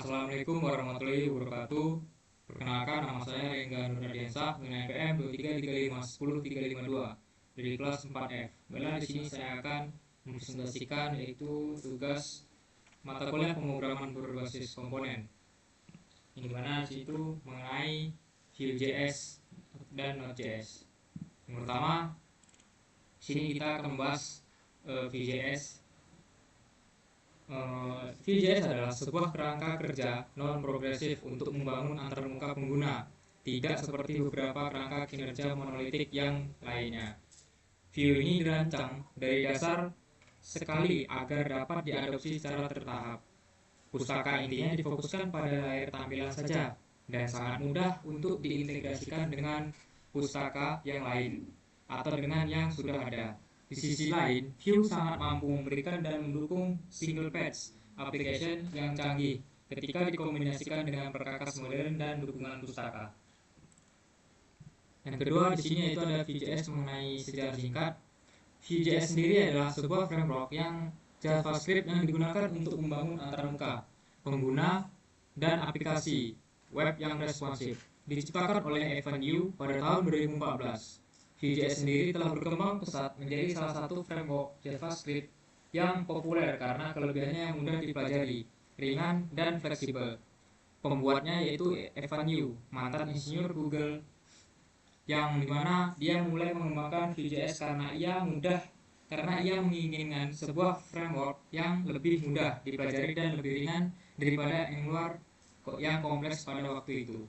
Assalamualaikum warahmatullahi wabarakatuh. Perkenalkan, nama saya Rengga Nuradiansa dengan NPM 23351032 dari kelas 4F. Baiklah, di sini saya akan mempresentasikan yaitu tugas mata kuliah pemrograman berbasis komponen. Ini mana di situ mengenai Vue.js dan Node.js. Yang pertama, di sini kita akan membahas Vue.js. Vue.js adalah sebuah kerangka kerja non-progresif untuk membangun antarmuka pengguna, tidak seperti beberapa kerangka kinerja monolitik yang lainnya. Vue ini dirancang dari dasar sekali agar dapat diadopsi secara bertahap. Pustaka intinya difokuskan pada layar tampilan saja dan sangat mudah untuk diintegrasikan dengan pustaka yang lain atau dengan yang sudah ada. Di sisi lain, Vue sangat mampu memberikan dan mendukung single page application yang canggih ketika dikombinasikan dengan perkakas modern dan dukungan pustaka. Yang kedua di sini yaitu ada Vue.js mengenai sejarah singkat. Vue.js sendiri adalah sebuah framework yang JavaScript yang digunakan untuk membangun antarmuka pengguna dan aplikasi web yang responsif. Diciptakan oleh Evan You pada tahun 2014. Vue.js sendiri telah berkembang pesat menjadi salah satu framework JavaScript yang populer karena kelebihannya yang mudah dipelajari, ringan, dan fleksibel. Pembuatnya yaitu Evan You, mantan insinyur Google, yang dimana dia mulai mengembangkan Vue.js karena ia menginginkan sebuah framework yang lebih mudah dipelajari dan lebih ringan daripada yang kompleks pada waktu itu.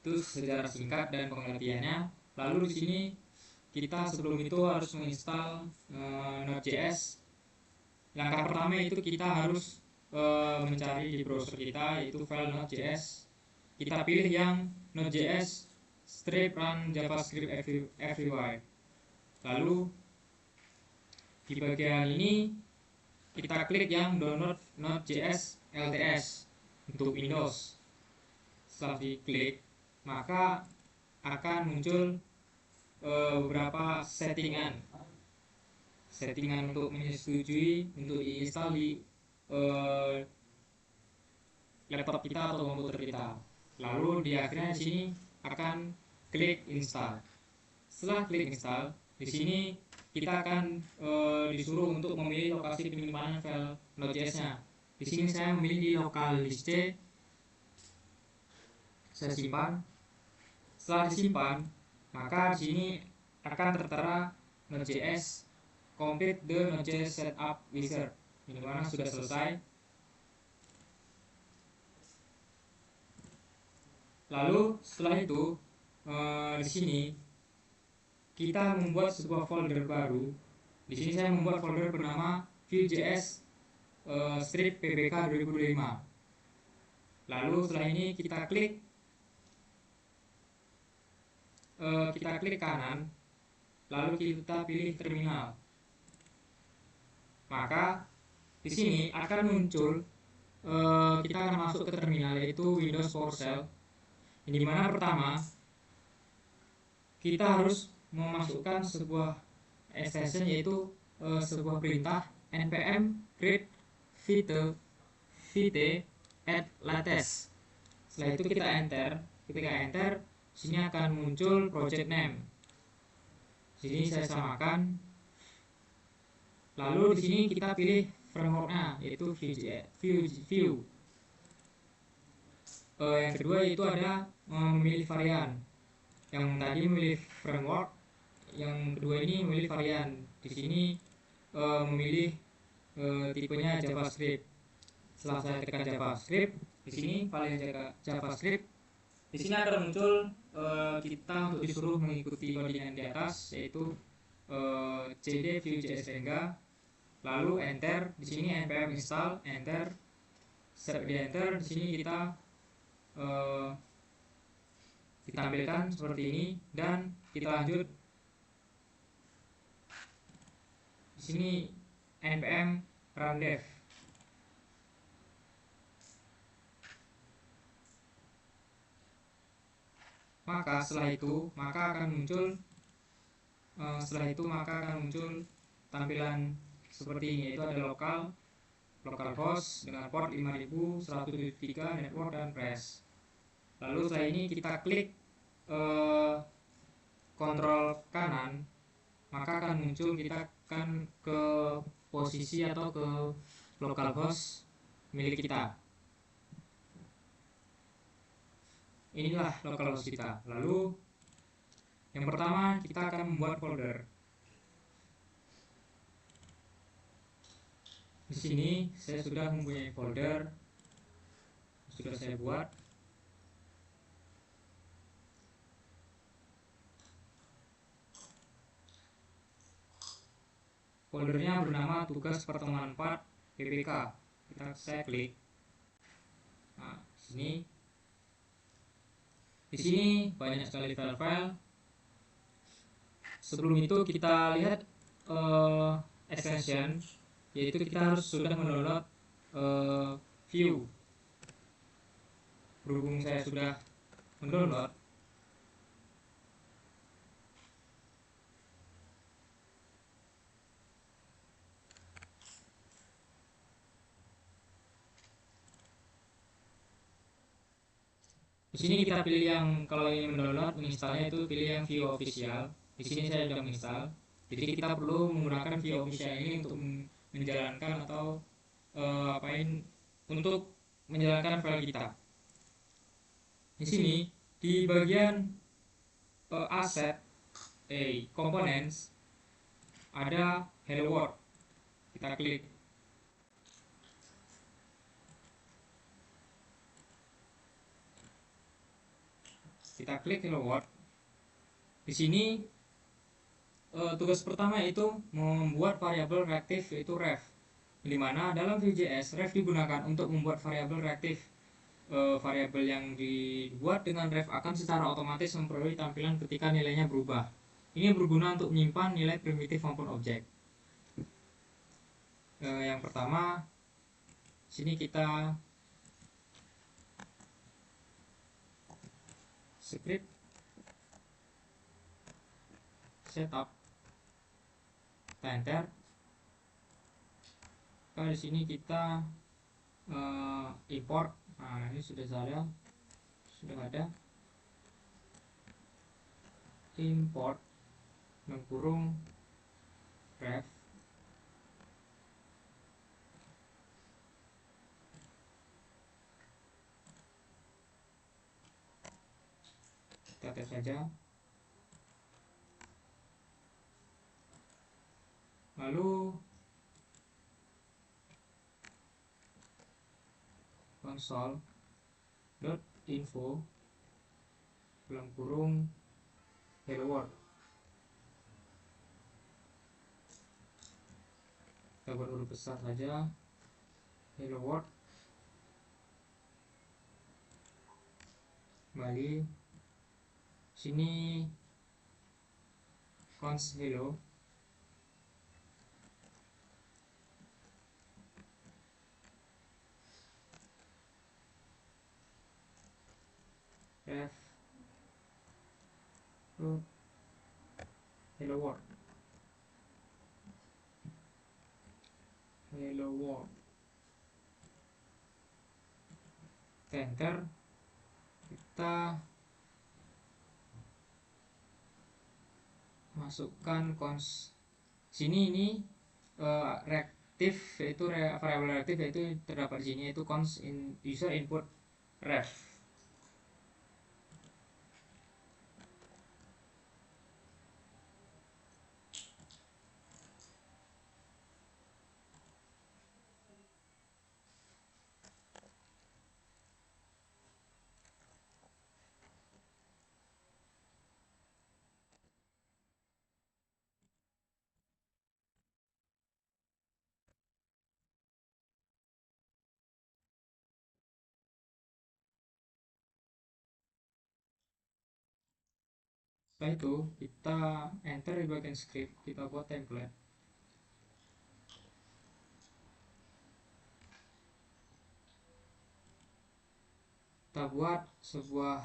Itu sejarah singkat dan pengertiannya. Lalu di sini kita sebelum itu harus menginstal Node.js. Langkah pertama itu kita harus mencari di browser kita yaitu file Node.js. Kita pilih yang Node.js strip run JavaScript everywhere. Lalu di bagian ini kita klik yang download Node.js LTS untuk Windows. Setelah diklik, maka akan muncul beberapa settingan untuk menyetujui untuk diinstal di laptop kita atau komputer kita. Lalu di akhirnya di sini akan klik install. Setelah klik install, di sini kita akan disuruh untuk memilih lokasi penyimpanan file Node.js-nya. Di sini saya memilih di localhost C. Saya simpan. Setelah disimpan, maka di sini akan tertera Node.js complete the Node.js setup wizard. Ini mana sudah selesai. Lalu setelah itu di sini kita membuat sebuah folder baru. Di sini saya membuat folder bernama Vue.js strip pbk 2005. Lalu setelah ini kita klik kanan, lalu kita pilih terminal. Maka di sini akan muncul kita akan masuk ke terminal yaitu Windows PowerShell. Ini mana pertama kita harus memasukkan sebuah extension yaitu sebuah perintah npm create vt add latest. Setelah itu kita enter. Ketika enter, sini akan muncul project name. Sini saya samakan. Lalu di sini kita pilih frameworknya yaitu Vue. Yang kedua itu ada memilih varian. Yang tadi memilih framework, yang kedua ini memilih varian. Di sini memilih tipenya JavaScript. Setelah saya tekan JavaScript, di sini file JavaScript. Di sini akan muncul kita untuk disuruh mengikuti codingan di atas yaitu cd Vue.js Rengga. Lalu enter. Di sini npm install, enter. Setelah di enter, di sini kita ditampilkan seperti ini dan kita lanjut. Di sini npm run dev. Maka setelah itu akan muncul tampilan seperti ini, yaitu ada lokal localhost dengan port 5173 network dan press. Lalu setelah ini kita klik kontrol kanan, maka akan muncul, kita akan ke posisi atau ke localhost milik kita. Inilah localhost kita. Lalu yang pertama kita akan membuat folder. Di sini saya sudah mempunyai folder, sudah saya buat. Foldernya bernama tugas pertemuan 4 PPK. Saya klik. Nah, di sini banyak sekali file-file. Sebelum itu kita lihat extension, yaitu kita harus sudah mendownload Vue. Berhubung saya sudah mendownload, di sini kita pilih yang, kalau ingin mendownload, menginstalnya itu pilih yang Vue official. Di sini saya sudah menginstal. Jadi kita perlu menggunakan Vue official ini untuk menjalankan atau untuk menjalankan file kita. Di sini di bagian asset components ada hello world. Kita klik. Kita klik hello world. Di sini tugas pertama yaitu membuat variabel reaktif, yaitu ref. Di mana dalam Vue.js ref digunakan untuk membuat variabel reaktif. Variabel yang dibuat dengan ref akan secara otomatis memperoleh tampilan ketika nilainya berubah. Ini berguna untuk menyimpan nilai primitif maupun objek. Yang pertama, sini kita script setup, enter. Di sini kita import. Nah, ini sudah ada import mengkurung ref. Kita tes saja. Lalu console.info dalam kurung hello world. Kita buat huruf besar saja, hello world. Kembali sini const hello. Ref hello world. Hello world. Enter. Kita masukkan const. Sini ini reaktif, yaitu variabel reaktif, yaitu terdapat di sini, yaitu const user input ref. Setelah itu kita enter di bagian script, kita buat template. Kita buat sebuah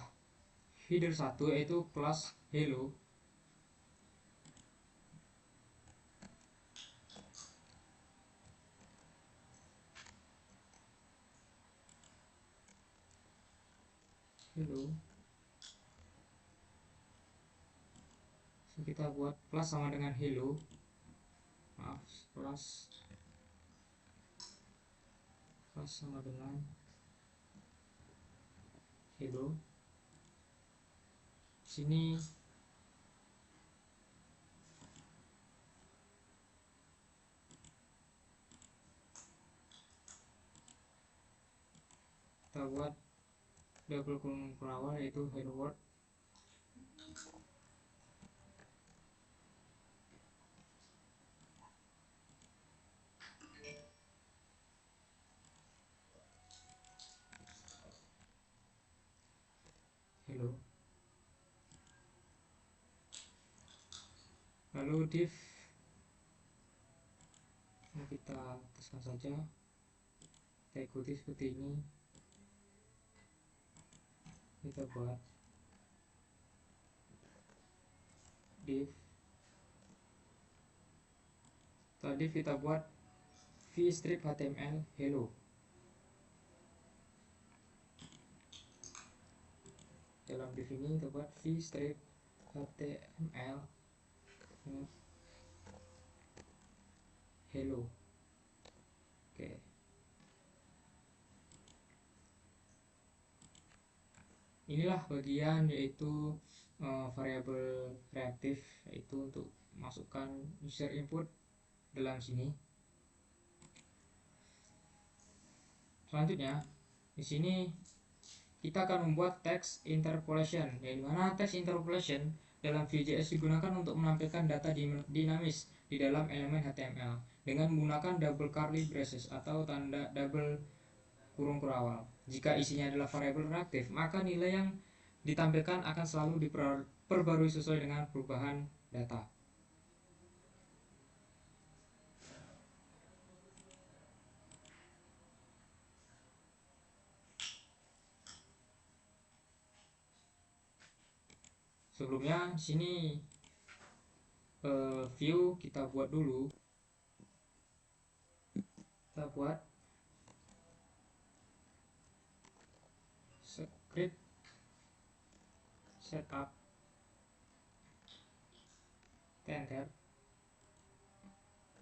header satu, yaitu kelas hello. hello. So, kita buat plus sama dengan hello, maaf, plus sama dengan hello. Sini kita buat double kurung awal yaitu hello world. Hello. Lalu div ini kita ataskan saja, kita ikuti seperti ini. Kita buat div, tadi kita buat v-strip html hello. Dalam div ini kita buat v-strip html hello. Oke. Inilah bagian yaitu variabel reaktif, yaitu untuk masukkan user input dalam sini. Selanjutnya di sini kita akan membuat text interpolation, yang dimana text interpolation dalam Vue.js digunakan untuk menampilkan data dinamis di dalam elemen HTML dengan menggunakan double curly braces atau tanda double kurung kurawal. Jika isinya adalah variabel reaktif, maka nilai yang ditampilkan akan selalu diperbarui sesuai dengan perubahan data. Sebelumnya di sini view kita buat dulu. Kita buat script setup enter.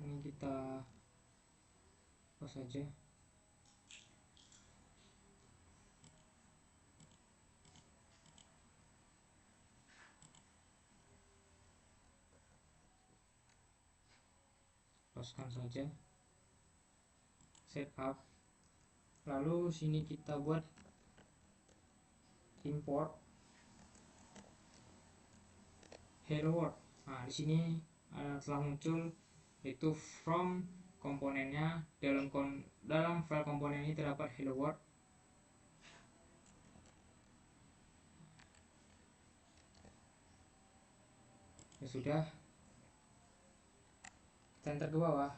Ini kita apa saja. Lepaskan saja setup. Lalu sini kita buat import hello world. Nah, di sini telah muncul itu from komponennya. Dalam file komponen ini terdapat hello world. Ya sudah, kita enter ke bawah.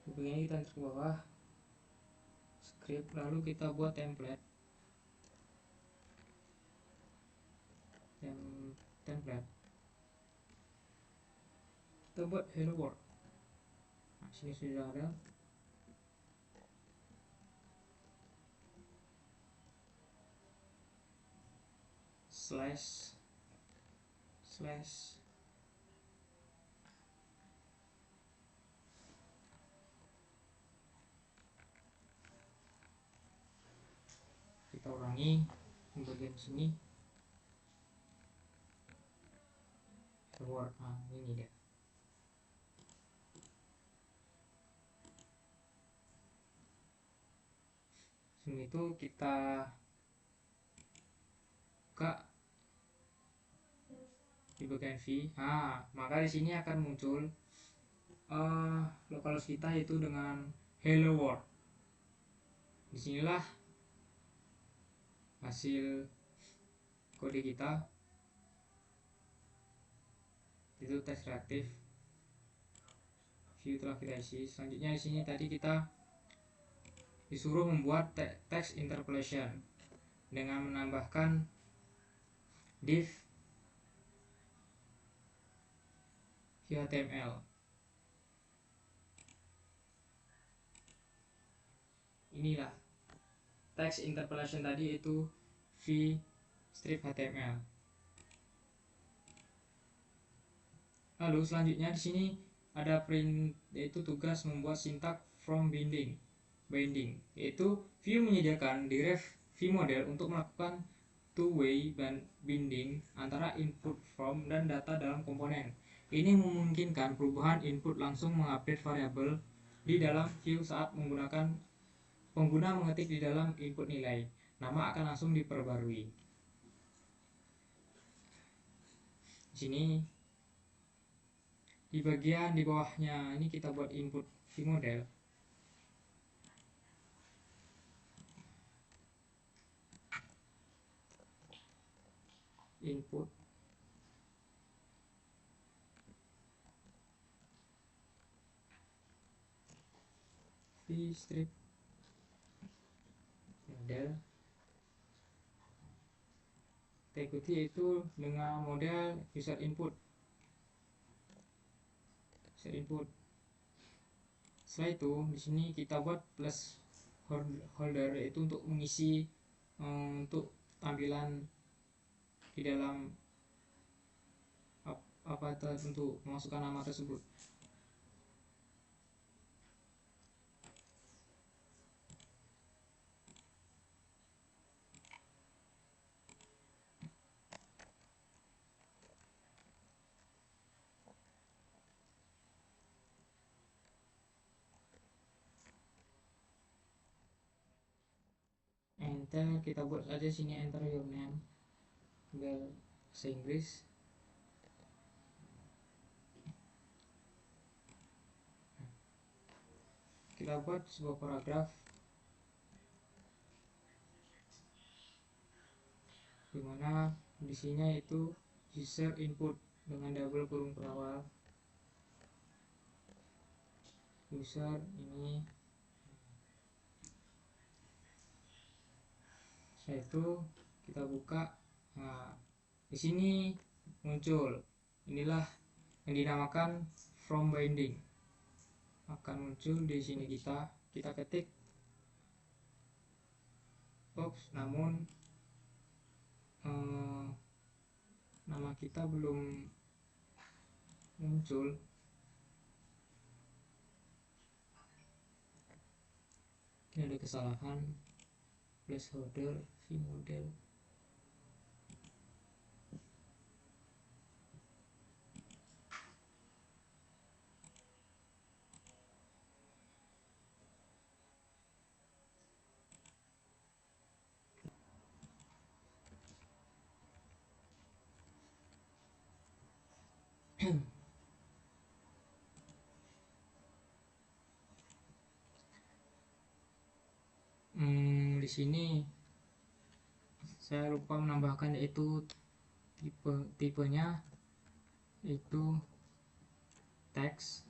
Begini kita enter ke bawah script, lalu kita buat template. Kita buat hello world. Nah, sini sudah ada. Slash kita ulangi di bagian sini hello world. Nah, ini dia. Sini itu kita buka di bagian V. Nah, maka di sini akan muncul localhost kita itu dengan hello world. Disinilah hasil kode kita, itu teks reaktif. View telah kita isi. Selanjutnya di sini tadi kita disuruh membuat text interpolation dengan menambahkan div HTML. inilah text interpolation tadi, yaitu v strip html. Lalu selanjutnya di sini ada print, yaitu tugas membuat sintak from binding, yaitu Vue menyediakan direct vModel untuk melakukan two-way binding antara input from dan data dalam komponen. Ini memungkinkan perubahan input langsung mengupdate variabel di dalam Vue saat pengguna mengetik di dalam input nilai. Nama akan langsung diperbarui. Di sini di bagian di bawahnya ini kita buat input vModel. Input vstrip model, kita ikuti yaitu dengan model user input. Setelah itu di sini kita buat plus holder, yaitu untuk mengisi untuk tampilan di dalam untuk memasukkan nama tersebut. Enter, kita buat aja sini enter your name biar bahasa Inggris. Kita buat sebuah paragraf dimana isinya itu user input dengan double kurung berawal. User ini, setelah itu kita buka. Nah, di sini muncul inilah yang dinamakan from binding, akan muncul di sini. Kita ketik namun nama kita belum muncul. Ini ada kesalahan placeholder vModel. Di sini saya lupa menambahkan, yaitu tipenya itu text.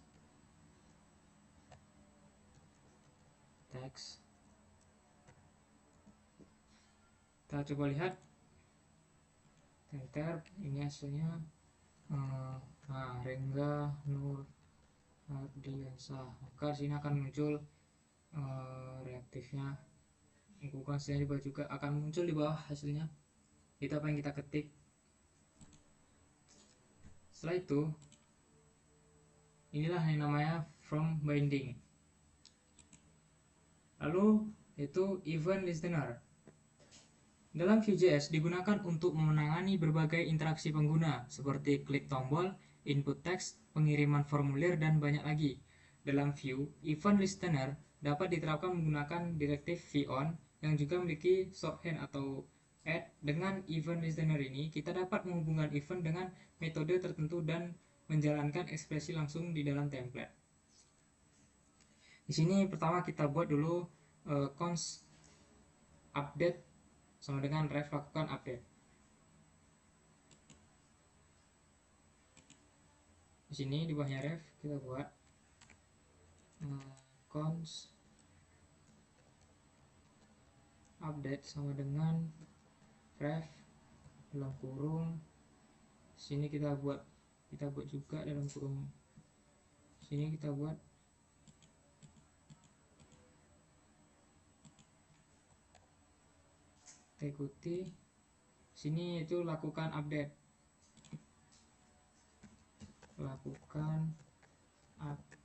Kita coba lihat, enter, ini hasilnya. Rengga Nur Ardiansah, maka sini akan muncul reaktifnya. Bukan hasilnya juga akan muncul di bawah hasilnya, itu apa yang kita ketik. Setelah itu inilah yang namanya from binding. Lalu itu event listener. Dalam Vue.js digunakan untuk menangani berbagai interaksi pengguna seperti klik tombol, input teks, pengiriman formulir, dan banyak lagi. Dalam Vue, event listener dapat diterapkan menggunakan direktif von yang juga memiliki shorthand atau add. Dengan event listener ini, kita dapat menghubungkan event dengan metode tertentu dan menjalankan ekspresi langsung di dalam template. Di sini pertama kita buat dulu const update sama dengan ref lakukan update. Di sini di bawahnya ref kita buat const update sama dengan ref dalam kurung. Sini kita buat juga dalam kurung. Sini kita buat kita ikuti sini, itu lakukan update,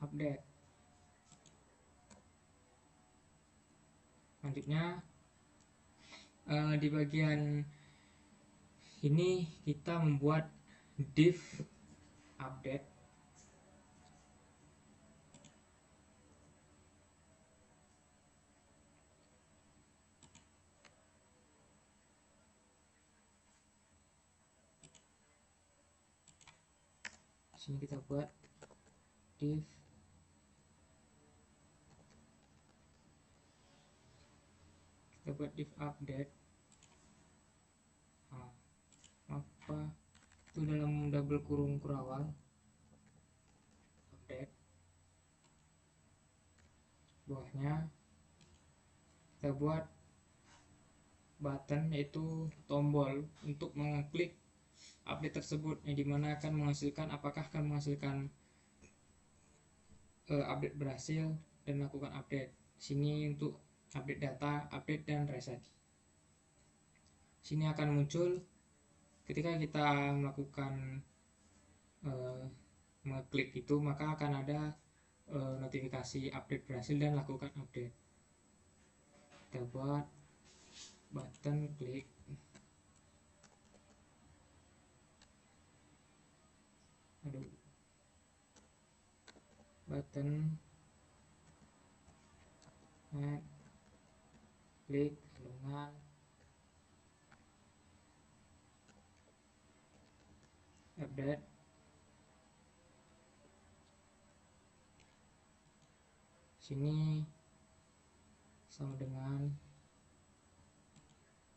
update. Selanjutnya di bagian ini kita membuat div update. Sini kita buat div update. Apa itu dalam double kurung kurawal update. Bawahnya kita buat button, yaitu tombol untuk mengklik update tersebut, yang dimana akan menghasilkan, apakah akan menghasilkan update berhasil dan lakukan update. Sini untuk update data, update dan reset. Sini akan muncul ketika kita melakukan mengklik itu, maka akan ada notifikasi update berhasil dan lakukan update. Kita buat button klik, button klik dengan update. Sini sama dengan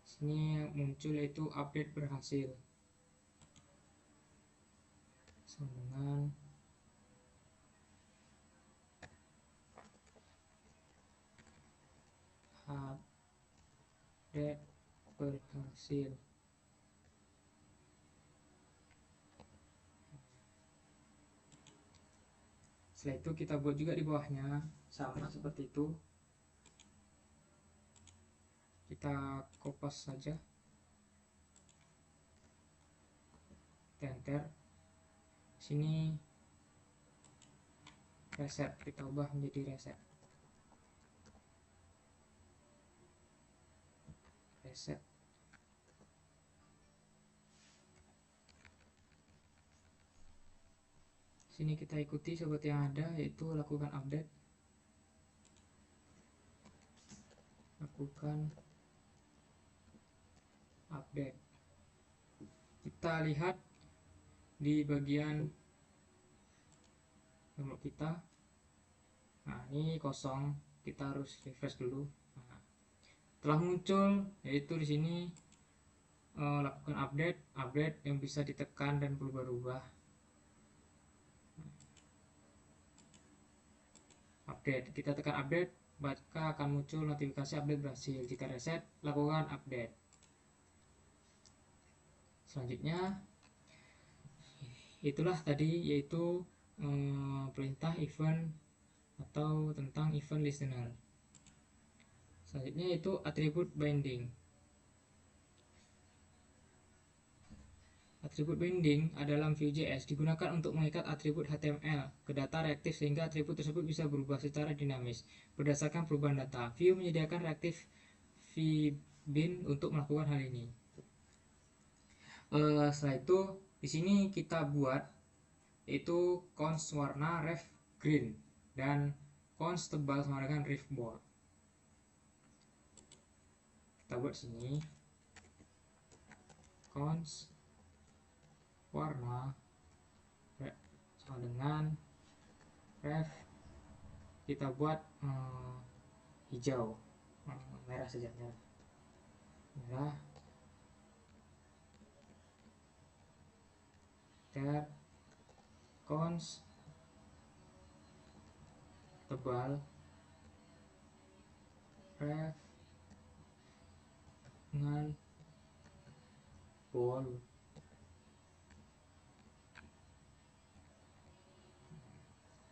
sini muncul itu update berhasil, sama dengan update berhasil. Setelah itu kita buat juga di bawahnya sama seperti itu. Kita kopas saja, enter. Sini reset, kita ubah menjadi reset. Sini kita ikuti seperti yang ada, yaitu lakukan update, Kita lihat di bagian download kita. Nah, ini kosong, kita harus refresh dulu. Nah, telah muncul, yaitu di sini lakukan update yang bisa ditekan dan berubah-ubah. Update, kita tekan update, maka akan muncul notifikasi update berhasil. Jika reset, lakukan update. Selanjutnya itulah tadi, yaitu perintah event atau tentang event listener. Selanjutnya itu atribut binding. Atribut binding dalam Vue.js digunakan untuk mengikat atribut HTML ke data reaktif sehingga atribut tersebut bisa berubah secara dinamis berdasarkan perubahan data. Vue menyediakan reaktif vbind untuk melakukan hal ini. Setelah itu di sini kita buat itu const warna ref green dan const tebal sama dengan ref bold. Kita buat sini const warna sama dengan ref, kita buat hijau, merah saja, merah. Kita const tebal ref dengan bold.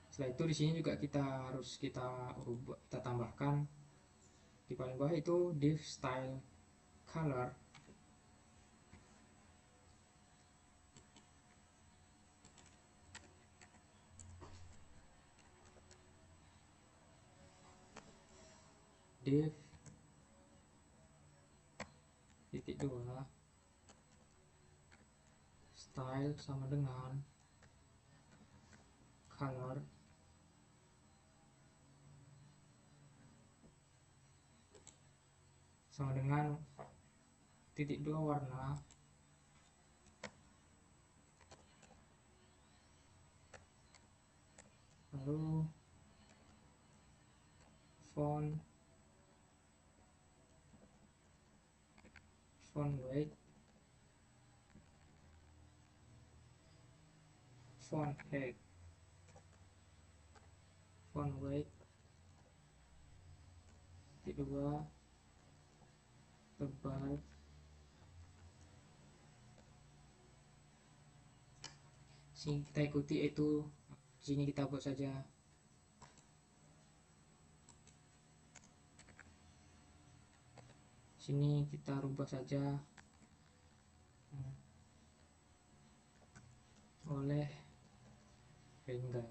Setelah itu di sini juga kita harus kita tambahkan di paling bawah itu div style color, div titik 2 style sama dengan color sama dengan titik 2 warna, lalu font weight, font height, font weight titik 2 tebal, sini kita ikuti, itu sini kita buat saja. Sini kita rubah saja oleh Rengga.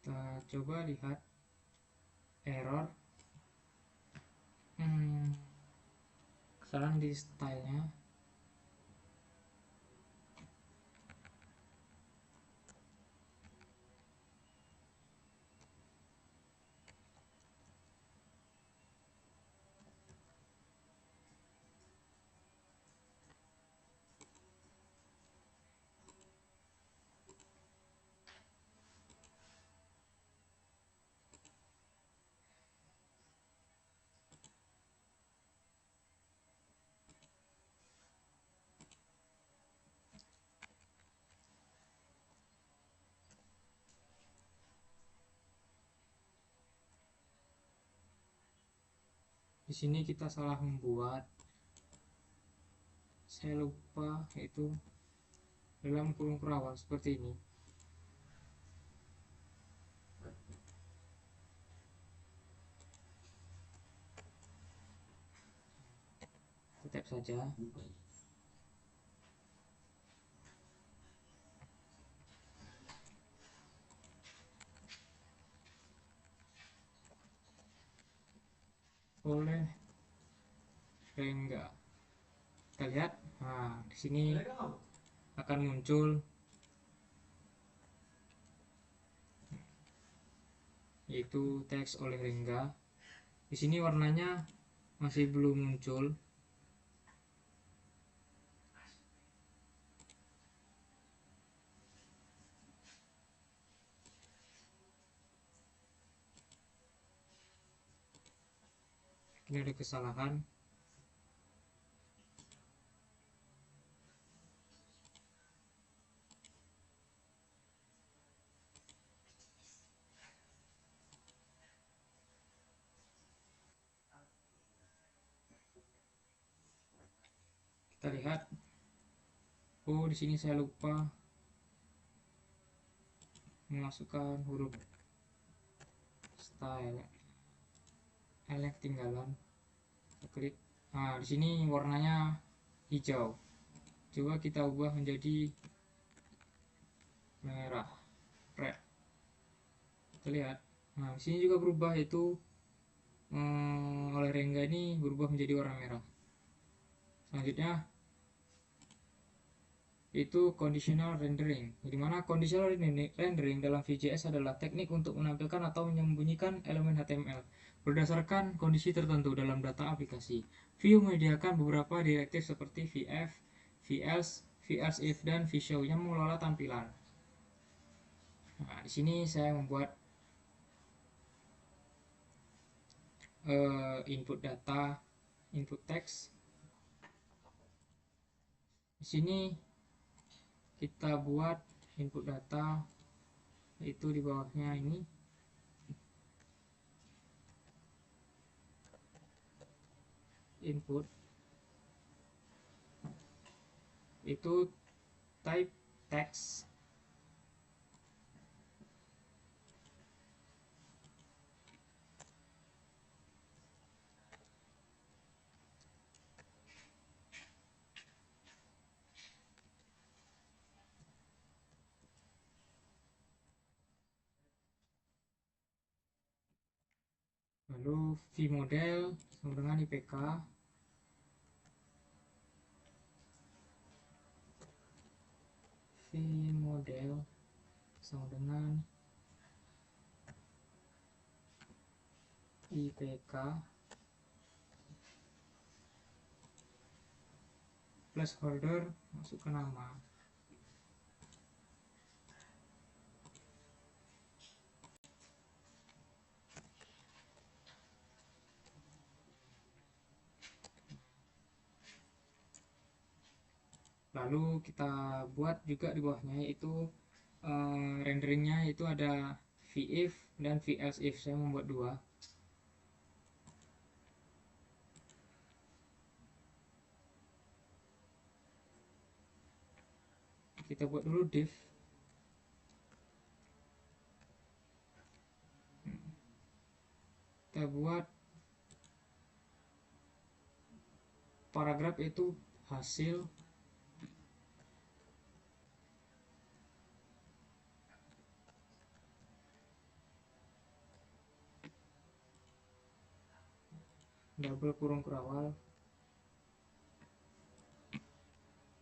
Kita coba lihat error, kesalahan di stylenya. Di sini kita salah membuat, saya lupa, yaitu dalam kurung kerawang seperti ini. Kita tap saja. Oleh Rengga. Kita lihat, nah di sini akan muncul yaitu teks oleh Rengga. Di sini warnanya masih belum muncul. Ini ada kesalahan. Kita lihat, oh di sini saya lupa memasukkan huruf style, L ketinggalan. Kita klik, nah di sini warnanya hijau. Coba kita ubah menjadi merah, red. Kita lihat, nah di sini juga berubah, yaitu oleh Rengga ini berubah menjadi warna merah. Selanjutnya itu conditional rendering, di mana conditional rendering dalam Vue.js adalah teknik untuk menampilkan atau menyembunyikan elemen HTML berdasarkan kondisi tertentu dalam data aplikasi. Vue menyediakan beberapa direktif seperti vf, velse, velse-if, dan vshow yang mengelola tampilan. Nah, di sini saya membuat input data input text. Di sini kita buat input data, yaitu di bawahnya ini input, itu type text. Lalu vModel sama dengan IPK. vModel sama dengan IPK placeholder, masukkan nama. Lalu kita buat juga di bawahnya, yaitu renderingnya itu ada vif dan velsif. Saya membuat dua. Kita buat dulu div. Kita buat paragraf itu hasil, double kurung kurawal,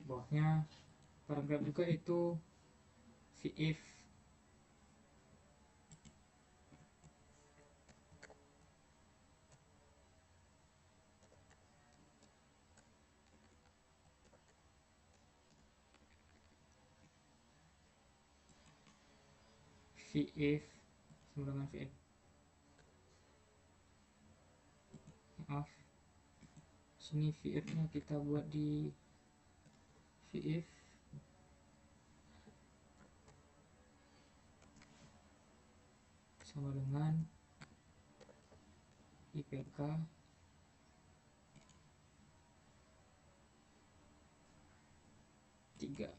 bawahnya paragraf juga itu vif. vif sama dengan vif, maaf, sini vif nya kita buat di vif sama dengan IPK tiga,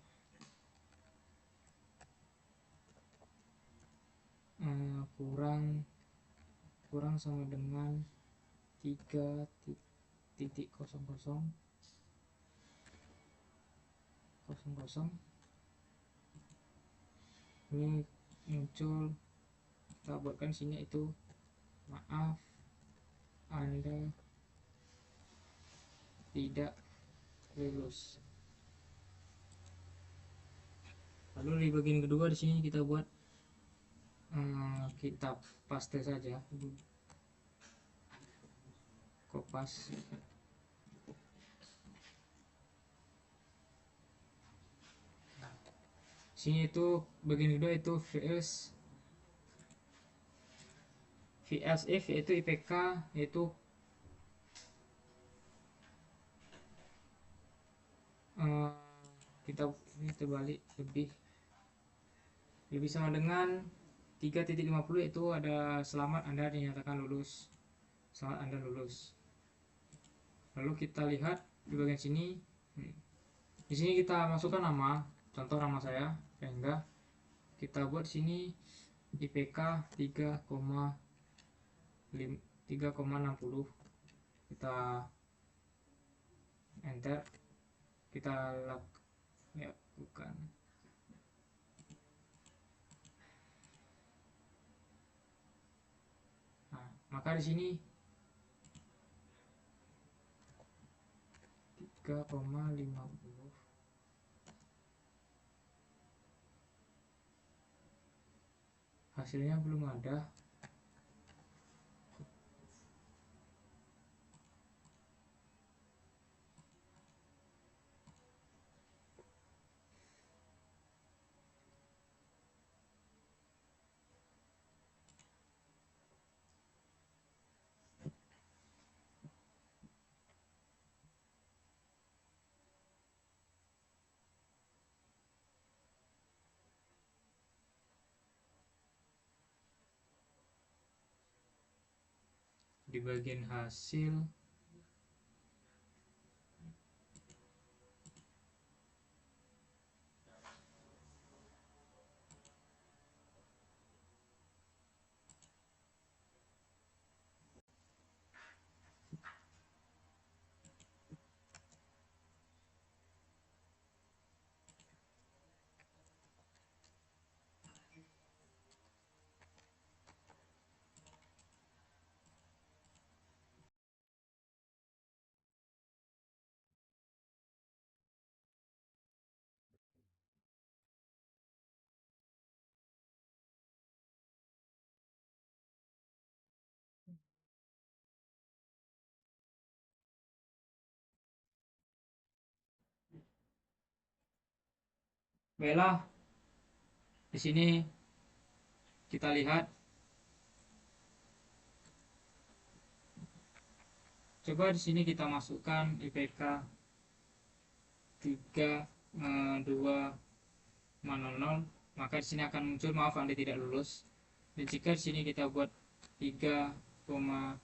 kurang sama dengan 3.0000. Ini muncul, kita buatkan sini itu maaf Anda tidak lulus. Lalu di bagian kedua di sini kita buat kita paste saja, kopas. Sini itu bagian kedua itu velsif, yaitu IPK, yaitu kita terbalik, lebih sama dengan 3.50, itu ada selamat Anda dinyatakan lulus, selamat Anda lulus. Lalu kita lihat di bagian sini, di sini kita masukkan nama, contoh nama saya Rengga. Kita buat sini IPK 3,60. Kita enter, kita lakukan. Nah, maka di sini 3,50 hasilnya belum ada. di bagian hasil. Baiklah, di sini kita lihat, coba di sini kita masukkan IPK 3,2,00, maka di sini akan muncul maaf Anda tidak lulus. Dan jika di sini kita buat 3,70,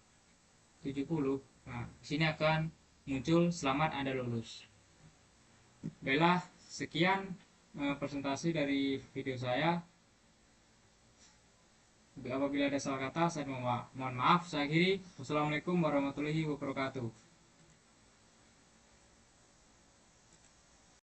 nah di sini akan muncul selamat Anda lulus. Baiklah, sekian presentasi dari video saya. Apabila ada salah kata, saya mohon maaf. Saya akhiri. Wassalamualaikum warahmatullahi wabarakatuh.